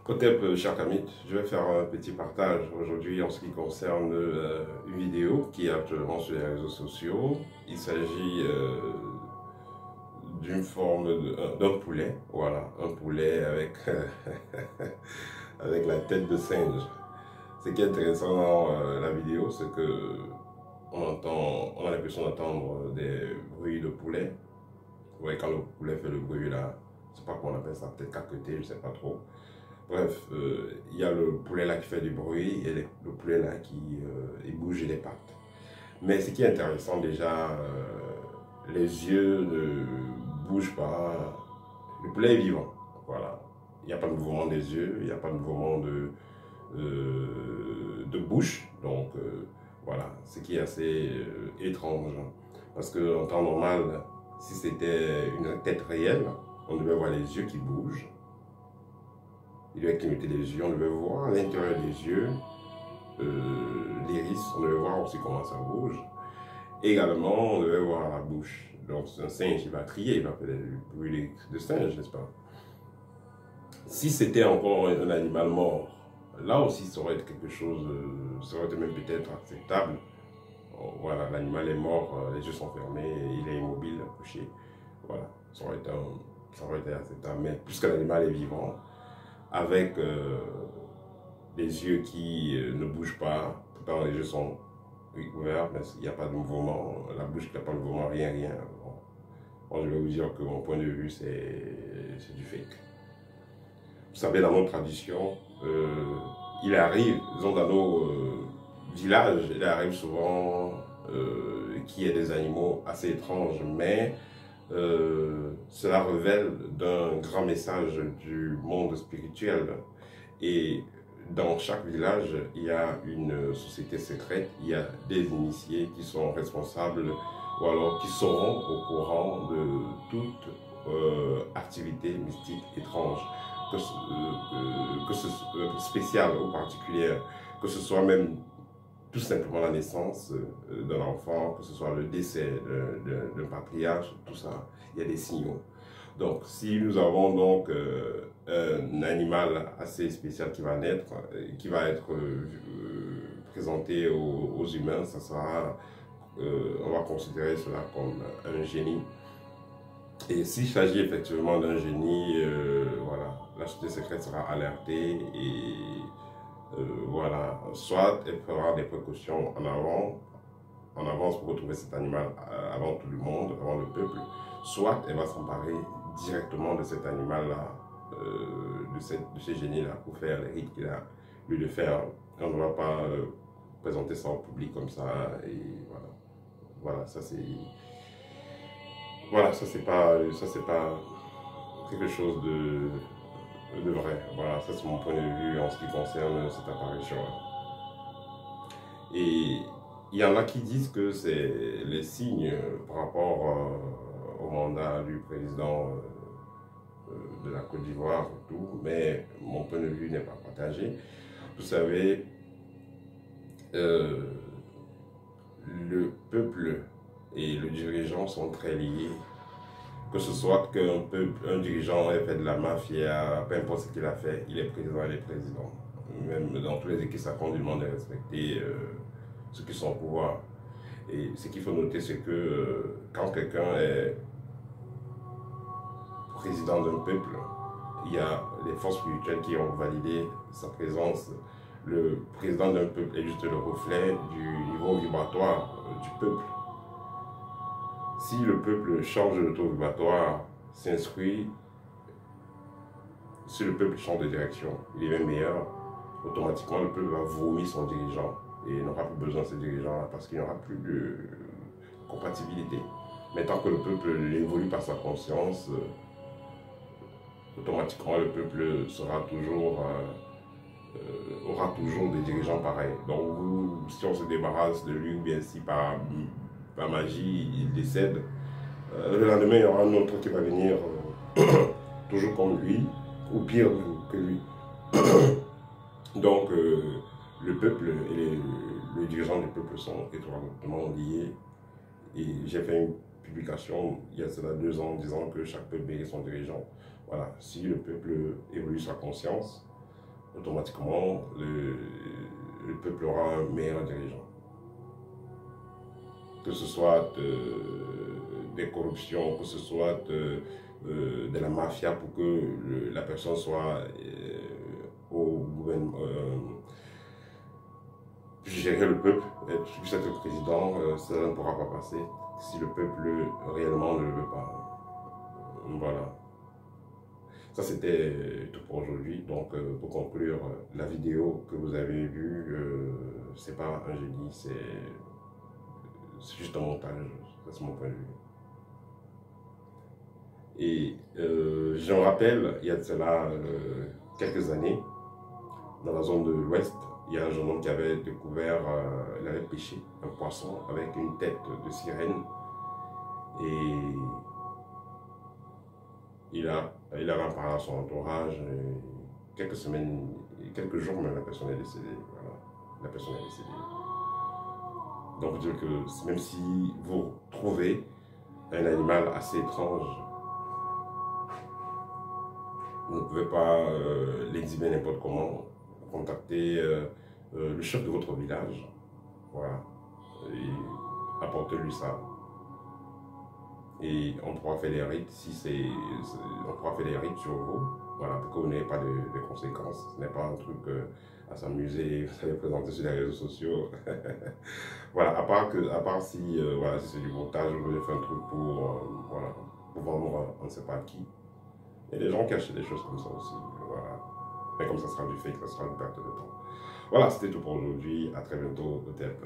Côté cher Kamit, je vais faire un petit partage aujourd'hui en ce qui concerne une vidéo qui est actuellement sur les réseaux sociaux. Il s'agit d'une forme d'un poulet, voilà, un poulet avec, avec la tête de singe. Ce qui est intéressant dans la vidéo, c'est que on a l'impression d'entendre des bruits de poulet. Vous voyez, quand le poulet fait le bruit là, je ne sais pas comment on appelle ça, peut-être caqueter, je ne sais pas trop. Bref, il y a le poulet là qui fait du bruit et le poulet là qui il bouge les pattes. Mais ce qui est intéressant déjà, les yeux ne bougent pas. Le poulet est vivant, voilà. Il n'y a pas de mouvement des yeux, il n'y a pas de mouvement de bouche. Donc voilà, ce qui est assez étrange. Parce qu'en temps normal, si c'était une tête réelle, on devait voir les yeux qui bougent. Il devait clignoter les yeux, on devait voir à l'intérieur des yeux, l'iris, on devait voir aussi comment ça bouge. Et également, on devait voir la bouche. Donc, un singe, il va crier, il va faire des bruits de singe, n'est-ce pas? Si c'était encore un animal mort, là aussi, ça aurait été quelque chose, ça aurait été même peut-être acceptable. Voilà, l'animal est mort, les yeux sont fermés, il est immobile, couché. Voilà, ça aurait été acceptable. Mais puisque l'animal est vivant, avec les yeux qui ne bougent pas, pourtant les yeux sont ouverts, mais il n'y a pas de mouvement, la bouche qui n'a pas de mouvement, rien. Bon, je vais vous dire que mon point de vue, c'est du fake. Vous savez, dans notre tradition, il arrive, disons dans nos villages, il arrive souvent qu'il y ait des animaux assez étranges, mais cela révèle d'un grand message du monde spirituel. Et dans chaque village, il y a une société secrète, il y a des initiés qui sont responsables ou alors qui seront au courant de toute activité mystique étrange, que ce soit spéciale ou particulière, que ce soit même tout simplement la naissance d'un enfant, que ce soit le décès d'un patriarche, tout ça, il y a des signaux. Donc, si nous avons donc un animal assez spécial qui va naître, qui va être présenté aux humains, ça sera, on va considérer cela comme un génie. Et s'il s'agit effectivement d'un génie, voilà, la société secrète sera alertée et voilà, soit elle fera des précautions en avance pour retrouver cet animal avant tout le monde, avant le peuple, soit elle va s'emparer directement de cet animal-là, de ce génie-là, pour faire les rites qu'il a lieu de faire. On ne va pas présenter ça au public comme ça, et voilà. Voilà, ça c'est... Voilà, ça c'est pas quelque chose de vrai. Voilà, ça c'est mon point de vue en ce qui concerne cette apparition-là. Et il y en a qui disent que c'est les signes par rapport au mandat du président de la Côte d'Ivoire et tout, mais mon point de vue n'est pas partagé. Vous savez, le peuple et le dirigeant sont très liés. Que ce soit un dirigeant ait fait de la mafia, peu importe ce qu'il a fait, il est président, il est président. Même dans tous les équipes, ça compte du monde de respecter ceux qui sont au pouvoir. Et ce qu'il faut noter, c'est que quand quelqu'un est président d'un peuple, il y a les forces spirituelles qui ont validé sa présence. Le président d'un peuple est juste le reflet du niveau vibratoire du peuple. Si le peuple change de taux vibratoire, s'inscrit, si le peuple change de direction, il est même meilleur, automatiquement le peuple va vomir son dirigeant et il n'aura plus besoin de ce dirigeant parce qu'il n'y aura plus de compatibilité. Mais tant que le peuple évolue par sa conscience, automatiquement le peuple aura toujours des dirigeants pareils. Donc si on se débarrasse de lui, ou bien si par magie il décède, le lendemain il y aura un autre qui va venir toujours comme lui, ou pire que lui. Donc le peuple et les dirigeants du peuple sont étroitement liés. Et j'ai fait une publication il y a cela 2 ans disant que chaque peuple mérite son dirigeant. Voilà, si le peuple évolue sa conscience, automatiquement, le peuple aura un meilleur dirigeant. Que ce soit des corruptions, que ce soit de la mafia pour que la personne soit au gouvernement, gérer le peuple, puisse être président, ça ne pourra pas passer si le peuple réellement ne le veut pas. Voilà. Ça, c'était tout pour aujourd'hui. Donc, pour conclure, la vidéo que vous avez vue, c'est pas un génie, c'est juste un montage. Ça, c'est mon point de vue. Et je me rappelle, il y a de cela quelques années, dans la zone de l'Ouest, il y a un jeune homme qui avait découvert, il avait pêché un poisson avec une tête de sirène. Et il a en parlé à son entourage. Quelques semaines, quelques jours, même la personne est décédée. Voilà, la personne est décédée. Donc, dire que même si vous trouvez un animal assez étrange, vous ne pouvez pas l'exhiber n'importe comment. Contactez le chef de votre village, voilà, et apportez-lui ça. Et on pourra faire des rites on pourra faire des rites sur vous, voilà, pour que vous n'ayez pas de conséquences. Ce n'est pas un truc à s'amuser, vous allez présenter sur les réseaux sociaux. Voilà, à part si, voilà, si c'est du montage, vous voulez faire un truc pour, voilà, pour vendre on ne sait pas qui. Il y a des gens qui achètent des choses comme ça aussi, voilà. Mais comme ça sera du fake, ça sera une perte de temps. Voilà, c'était tout pour aujourd'hui. À très bientôt au TEP.